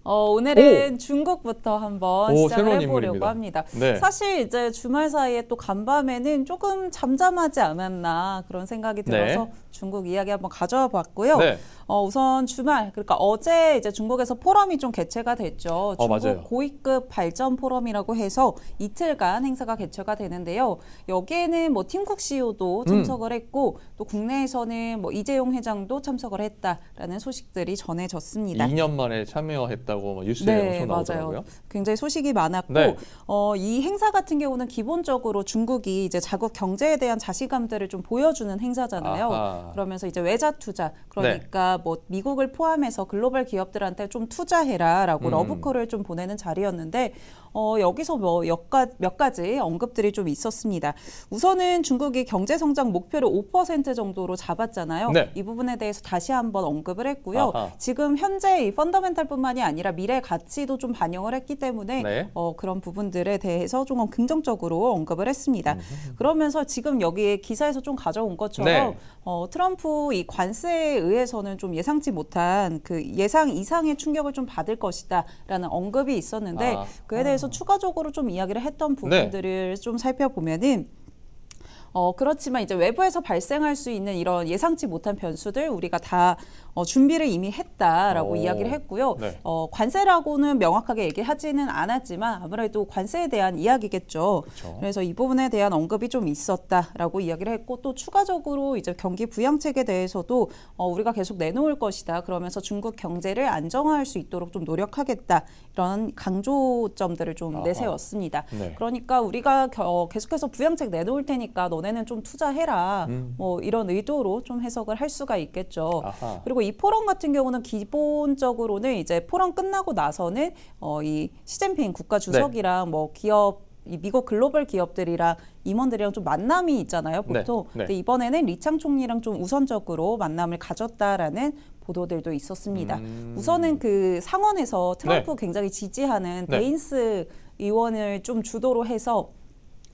오늘은 중국부터 한번 시작을 새로운 해보려고 인물입니다. 합니다. 네. 사실 이제 주말 사이에 또 간밤에는 조금 잠잠하지 않았나 그런 생각이 들어서 네. 중국 이야기 한번 가져와 봤고요. 네. 우선 주말, 그러니까 어제 이제 중국에서 포럼이 좀 개최가 됐죠. 중국 맞아요. 고위급 발전 포럼이라고 해서 이틀간 행사가 개최가 되는데요. 여기에는 뭐 팀쿡 CEO도 참석을 했고 또 국내에서는 뭐 이재용 회장도 참석을 했다라는 소식들이 전해졌습니다. 2년 만에 참여했다고 뉴스에 네, 엄청 나오더라고요. 맞아요. 굉장히 소식이 많았고 네. 이 행사 같은 경우는 기본적으로 중국이 이제 자국 경제에 대한 자신감들을 좀 보여주는 행사잖아요. 아하. 그러면서 이제 외자 투자, 그러니까 뭐 미국을 포함해서 글로벌 기업들한테 좀 투자해라라고 러브콜을 좀 보내는 자리였는데 여기서 뭐 몇 가지 언급들이 좀 있었습니다. 우선은 중국이 경제 성장 목표를 5% 정도로 잡았잖아요. 네. 이 부분에 대해서 다시 한번 언급을 했고요. 아하. 지금 현재 이 펀더멘탈뿐만이 아니라 미래 가치도 좀 반영을 했기 때문에 네. 그런 부분들에 대해서 좀 긍정적으로 언급을 했습니다. 그러면서 지금 여기에 기사에서 좀 가져온 것처럼 네. 트럼프 이 관세에 의해서는 좀 예상치 못한 그 예상 이상의 충격을 좀 받을 것이다라는 언급이 있었는데 그에 대해서 추가적으로 좀 이야기를 했던 부분들을 좀 살펴보면은 그렇지만 이제 외부에서 발생할 수 있는 이런 예상치 못한 변수들 우리가 다 준비를 이미 했다라고 이야기를 했고요. 네. 관세라고는 명확하게 얘기하지는 않았지만 아무래도 관세에 대한 이야기겠죠. 그쵸. 그래서 이 부분에 대한 언급이 좀 있었다라고 이야기를 했고 또 추가적으로 이제 경기 부양책에 대해서도 우리가 계속 내놓을 것이다. 그러면서 중국 경제를 안정화할 수 있도록 좀 노력하겠다. 이런 강조점들을 좀 아하. 내세웠습니다. 네. 그러니까 우리가 계속해서 부양책 내놓을 테니까 너네는 좀 투자해라. 뭐 이런 의도로 좀 해석을 할 수가 있겠죠. 아하. 그리고 이 포럼 같은 경우는 기본적으로는 이제 포럼 끝나고 나서는 이 시진핑 국가주석이랑 뭐 이 미국 글로벌 기업들이랑 임원들이랑 좀 만남이 있잖아요, 보통. 네. 근데 이번에는 리창 총리랑 좀 우선적으로 만남을 가졌다라는 보도들도 있었습니다. 우선은 그 상원에서 트럼프 굉장히 지지하는 네. 데인스 의원을 좀 주도로 해서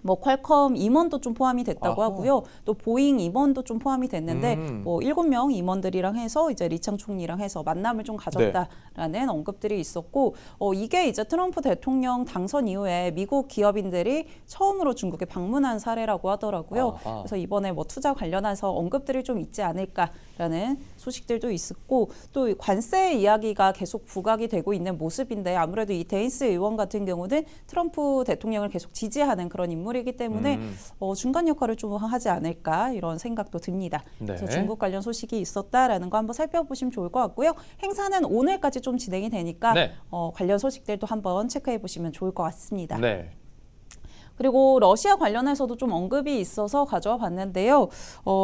뭐 퀄컴 임원도 좀 포함이 됐다고 아하. 하고요. 또 보잉 임원도 좀 포함이 됐는데 뭐 7명 임원들이랑 해서 이제 리창 총리랑 해서 만남을 좀 가졌다라는 언급들이 있었고 이게 이제 트럼프 대통령 당선 이후에 미국 기업인들이 처음으로 중국에 방문한 사례라고 하더라고요. 아하. 그래서 이번에 뭐 투자 관련해서 언급들이 좀 있지 않을까라는 소식들도 있었고 또 관세 이야기가 계속 부각이 되고 있는 모습인데 아무래도 이 데인스 의원 같은 경우는 트럼프 대통령을 계속 지지하는 그런 인물이기 때문에 중간 역할을 좀 하지 않을까 이런 생각도 듭니다. 네. 그래서 중국 관련 소식이 있었다라는 거 한번 살펴보시면 좋을 것 같고요. 행사는 오늘까지 좀 진행이 되니까 네. 관련 소식들도 한번 체크해 보시면 좋을 것 같습니다. 네. 그리고 러시아 관련해서도 좀 언급이 있어서 가져와 봤는데요.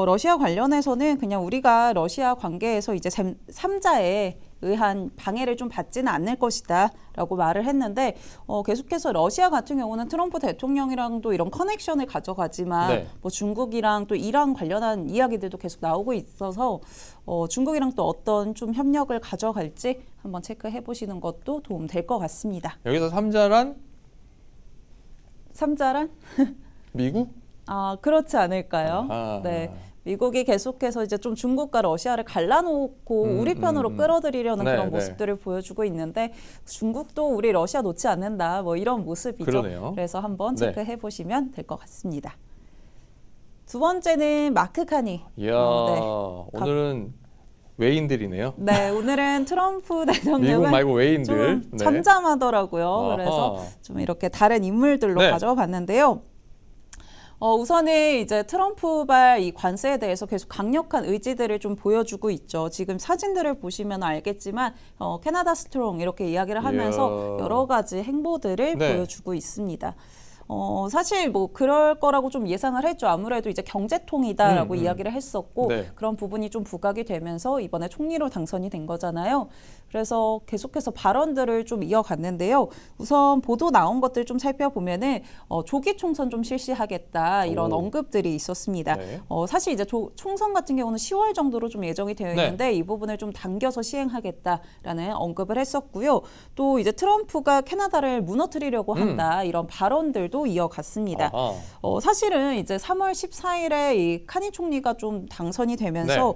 러시아 관련해서는 그냥 우리가 러시아 관계에서 이제 3자에 의한 방해를 좀 받지는 않을 것이다라고 말을 했는데 계속해서 러시아 같은 경우는 트럼프 대통령이랑도 이런 커넥션을 가져가지만 네. 뭐 중국이랑 또 이란 관련한 이야기들도 계속 나오고 있어서 중국이랑 또 어떤 좀 협력을 가져갈지 한번 체크해 보시는 것도 도움 될 것 같습니다. 여기서 삼자란 3자란? 미국? 그렇지 않을까요? 아하. 네. 미국이 계속해서 이제 좀 중국과 러시아를 갈라놓고 우리 편으로 끌어들이려는 네, 그런 네. 모습들을 보여주고 있는데 중국도 우리 러시아 놓지 않는다 뭐 이런 모습이죠. 그러네요. 그래서 한번 네. 체크해 보시면 될 것 같습니다. 두 번째는 마크 카니. 이야, 네. 오늘은 외인들이네요. 네, 오늘은 트럼프 미국 대통령은 말고 외인들. 좀 잠잠하더라고요. 아하. 그래서 좀 이렇게 다른 인물들로 네. 가져와 봤는데요. 우선은 이제 트럼프발 이 관세에 대해서 계속 강력한 의지들을 좀 보여주고 있죠. 지금 사진들을 보시면 알겠지만 캐나다 스트롱 이렇게 이야기를 하면서 이야. 여러 가지 행보들을 네. 보여주고 있습니다. 사실 뭐 그럴 거라고 좀 예상을 했죠. 아무래도 이제 경제통이다라고 이야기를 했었고 네. 그런 부분이 좀 부각이 되면서 이번에 총리로 당선이 된 거잖아요. 그래서 계속해서 발언들을 좀 이어갔는데요. 우선 보도 나온 것들 좀 살펴보면은 조기 총선 좀 실시하겠다 이런 오. 언급들이 있었습니다. 네. 사실 이제 총선 같은 경우는 10월 정도로 좀 예정이 되어 있는데 이 부분을 좀 당겨서 시행하겠다라는 언급을 했었고요. 또 이제 트럼프가 캐나다를 무너뜨리려고 한다 이런 발언들도 이어갔습니다. 아하. 사실은 이제 3월 14일에 이 카니 총리가 좀 당선이 되면서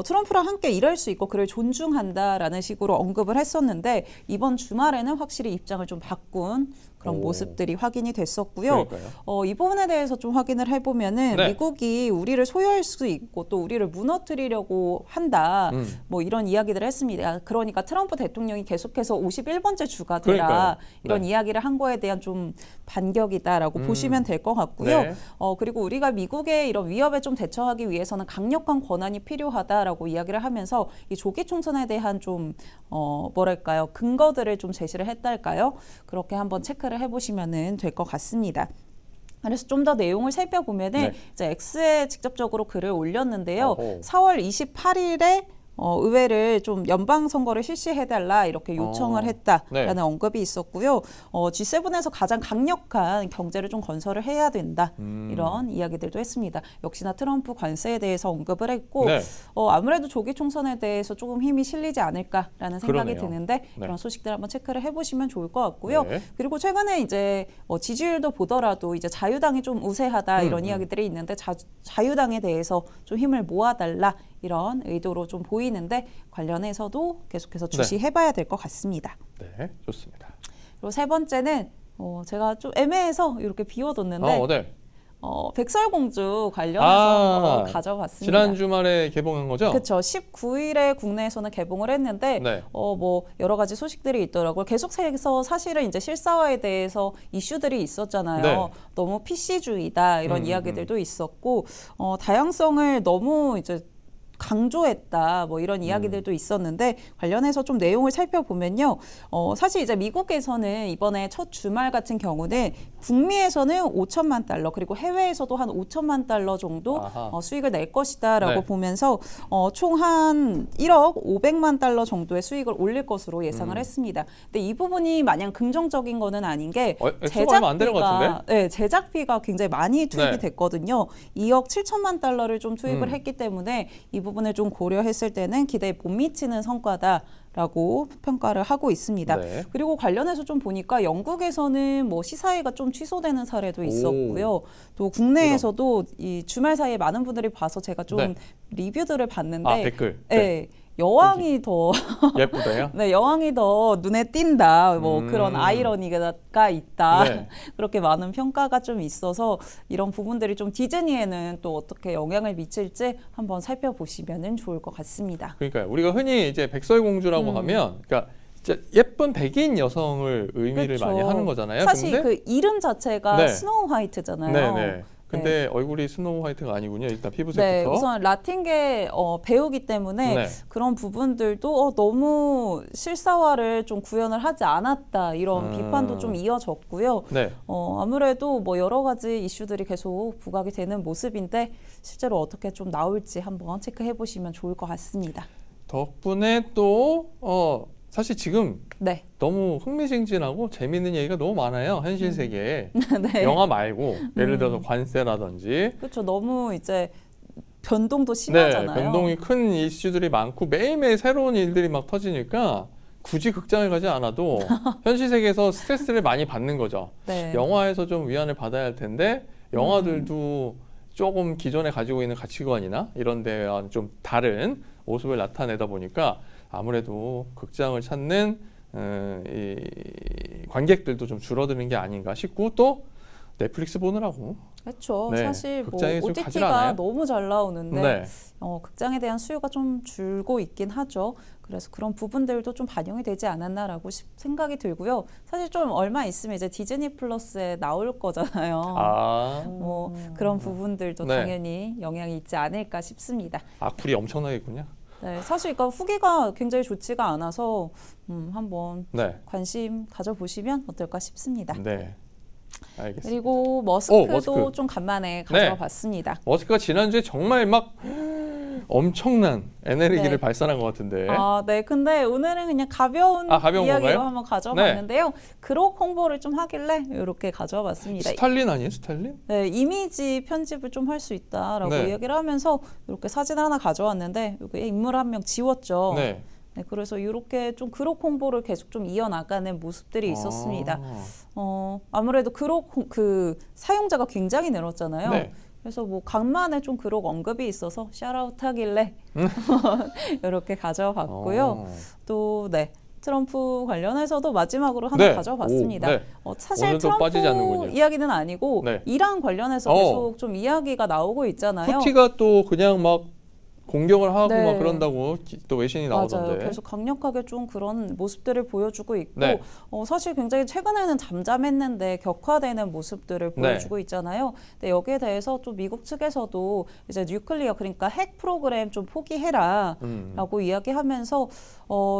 트럼프랑 함께 일할 수 있고 그를 존중한다라는 식으로 언급을 했었는데 이번 주말에는 확실히 입장을 좀 바꾼 그런 모습들이 확인이 됐었고요. 이 부분에 대해서 좀 확인을 해보면은 네. 미국이 우리를 소유할 수 있고 또 우리를 무너뜨리려고 한다. 뭐 이런 이야기들을 했습니다. 그러니까 트럼프 대통령이 계속해서 51번째 주가 되라 그러니까요. 이런 네. 이야기를 한 거에 대한 좀 반격이다라고 보시면 될 것 같고요. 네. 그리고 우리가 미국의 이런 위협에 좀 대처하기 위해서는 강력한 권한이 필요하다라고 이야기를 하면서 이 조기 총선에 대한 좀 뭐랄까요 근거들을 좀 제시를 했달까요? 그렇게 한번 체크를 해보시면 될 것 같습니다. 그래서 좀 더 내용을 살펴보면은 네. 이제 X에 직접적으로 글을 올렸는데요. 어허. 4월 28일에 의회를 좀 연방 선거를 실시해달라 이렇게 요청을 했다라는 네. 언급이 있었고요. G7에서 가장 강력한 경제를 좀 건설을 해야 된다 이런 이야기들도 했습니다. 역시나 트럼프 관세에 대해서 언급을 했고 네. 아무래도 조기 총선에 대해서 조금 힘이 실리지 않을까라는 생각이 그러네요. 드는데 네. 그런 소식들 한번 체크를 해보시면 좋을 것 같고요. 네. 그리고 최근에 이제 지지율도 보더라도 이제 자유당이 좀 우세하다 이런 이야기들이 있는데 자유당에 대해서 좀 힘을 모아달라 이런 의도로 좀 보이는데 관련해서도 계속해서 주시해봐야 될 것 같습니다. 네, 좋습니다. 그리고 세 번째는 제가 좀 애매해서 이렇게 비워뒀는데 네. 백설공주 관련해서 가져봤습니다. 지난 주말에 개봉한 거죠? 그렇죠. 19일에 국내에서는 개봉을 했는데 네. 뭐 여러 가지 소식들이 있더라고요. 계속해서 사실은 이제 실사화에 대해서 이슈들이 있었잖아요. 네. 너무 PC주의다 이런 이야기들도 있었고 다양성을 너무 이제 강조했다 뭐 이런 이야기들도 있었는데 관련해서 좀 내용을 살펴보면요. 사실 이제 미국에서는 이번에 첫 주말 같은 경우는 북미에서는 5천만 달러 그리고 해외에서도 한 5천만 달러 정도 수익을 낼 것이다라고 네. 보면서 총 한 1억 500만 달러 정도의 수익을 올릴 것으로 예상을 했습니다. 근데 이 부분이 마냥 긍정적인 거는 아닌 게 액수가 얼마 안 되는 것 같은데? 네, 제작비가 굉장히 많이 투입이 네. 됐거든요. 2억 7천만 달러를 좀 투입을 했기 때문에 이 부분을 좀 고려했을 때는 기대에 못 미치는 성과다라고 평가를 하고 있습니다. 네. 그리고 관련해서 좀 보니까 영국에서는 뭐 시사회가 좀 취소되는 사례도 있었고요. 또 국내에서도 이 주말 사이에 많은 분들이 봐서 제가 좀 네. 리뷰들을 봤는데 댓글. 네. 여왕이 더 예쁘대요? 네, 여왕이 더 눈에 띈다. 뭐 그런 아이러니가 있다. 네. 그렇게 많은 평가가 좀 있어서 이런 부분들이 좀 디즈니에는 또 어떻게 영향을 미칠지 한번 살펴보시면 좋을 것 같습니다. 그러니까요. 우리가 흔히 이제 백설공주라고 하면, 그러니까 진짜 예쁜 백인 여성을 의미를 그렇죠. 많이 하는 거잖아요. 사실 근데 그 이름 자체가 네. 스노우 화이트잖아요. 네네. 근데 얼굴이 스노우 화이트가 아니군요. 일단 피부색부터. 네, 우선 라틴계 배우기 때문에 네. 그런 부분들도 너무 실사화를 좀 구현을 하지 않았다 이런 비판도 좀 이어졌고요. 네. 아무래도 뭐 여러 가지 이슈들이 계속 부각이 되는 모습인데 실제로 어떻게 좀 나올지 한번 체크해 보시면 좋을 것 같습니다. 덕분에 또 사실 지금 네. 너무 흥미진진하고 재미있는 얘기가 너무 많아요. 현실 세계에. 네. 영화 말고 예를 들어서 관세라든지 그렇죠. 너무 이제 변동도 네, 심하잖아요. 변동이 큰 이슈들이 많고 매일매일 새로운 일들이 막 터지니까 굳이 극장을 가지 않아도 현실 세계에서 스트레스를 많이 받는 거죠. 네. 영화에서 좀 위안을 받아야 할 텐데 영화들도 조금 기존에 가지고 있는 가치관이나 이런 데와 좀 다른 모습을 나타내다 보니까 아무래도 극장을 찾는 이 관객들도 좀 줄어드는 게 아닌가 싶고 또 넷플릭스 보느라고 그렇죠. 네, 사실 뭐 극장에 좀 가질 OTT가 않아요. 너무 잘 나오는데 네. 극장에 대한 수요가 좀 줄고 있긴 하죠. 그래서 그런 부분들도 좀 반영이 되지 않았나라고 생각이 들고요. 사실 좀 얼마 있으면 이제 디즈니 플러스에 나올 거잖아요. 뭐 그런 부분들도 네. 당연히 영향이 있지 않을까 싶습니다. 악플이 엄청나겠군요. 네, 사실 그러니까 후기가 굉장히 좋지가 않아서 한번 네. 관심 가져보시면 어떨까 싶습니다. 네. 알겠습니다. 그리고 머스크도 머스크. 좀 간만에 가져봤습니다. 머스크가 지난주에 정말 막 엄청난 에너지를 네. 발산한 것 같은데. 네. 근데 오늘은 그냥 가벼운 가벼운 이야기로 건가요? 한번 가져봤는데요. 그록 홍보를 좀 하길래 이렇게 가져봤습니다. 스탈린 아니에요? 스탈린? 네, 이미지 편집을 좀 할 수 있다라고 네. 이야기를 하면서 이렇게 사진을 하나 가져왔는데 여기 인물 한 명 지웠죠. 네. 네, 그래서 이렇게 좀 그록 홍보를 계속 좀 이어나가는 모습들이 있었습니다. 아무래도 그록 그 사용자가 굉장히 늘었잖아요. 네. 그래서 뭐 간만에 좀 그록 언급이 있어서 샤라웃 하길래 이렇게 가져봤고요. 또 네. 트럼프 관련해서도 마지막으로 하나 네. 가져봤습니다. 네. 사실 오늘도 빠지지 트럼프 않는군요. 이야기는 아니고 네. 이란 관련해서 계속 좀 이야기가 나오고 있잖아요. 후티가 또 그냥 막 공격을 하고 네. 막 그런다고 또 외신이 나오던데. 맞아요. 계속 강력하게 좀 그런 모습들을 보여주고 있고 네. 사실 굉장히 최근에는 잠잠했는데 격화되는 모습들을 보여주고 있잖아요. 근데 여기에 대해서 좀 미국 측에서도 이제 뉴클리어 그러니까 핵 프로그램 좀 포기해라라고 이야기하면서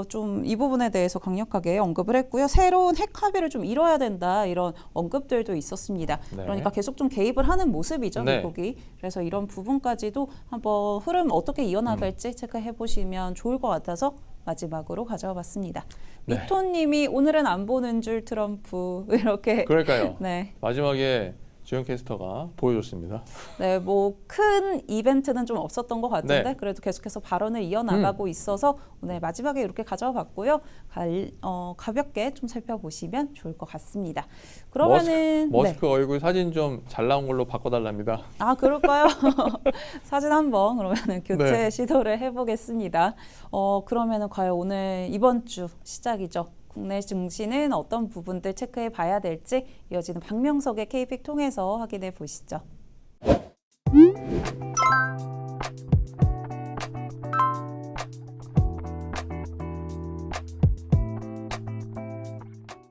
좀 이 부분에 대해서 강력하게 언급을 했고요. 새로운 핵 합의를 좀 이뤄야 된다 이런 언급들도 있었습니다. 네. 그러니까 계속 좀 개입을 하는 모습이죠, 네. 미국이. 그래서 이런 부분까지도 한번 흐름 어떻게 이어나갈지 체크해 보시면 좋을 것 같아서 마지막으로 가져와 봤습니다. 네. 미토님이 오늘은 안 보는 줄 트럼프 이렇게. 그러니까요. 네, 마지막에 주연 캐스터가 보여줬습니다. 네, 뭐 큰 이벤트는 좀 없었던 것 같은데 네. 그래도 계속해서 발언을 이어나가고 있어서 오늘 마지막에 이렇게 가져와 봤고요. 가볍게 좀 살펴보시면 좋을 것 같습니다. 그러면은 머스크 얼굴 사진 좀 잘 나온 걸로 바꿔달랍니다. 아, 그럴까요? 사진 한번 그러면은 교체 네. 시도를 해보겠습니다. 그러면은 과연 오늘 이번 주 시작이죠. 국내 증시는 어떤 부분들 체크해 봐야 될지 이어지는 박명석의 K픽 통해서 확인해 보시죠.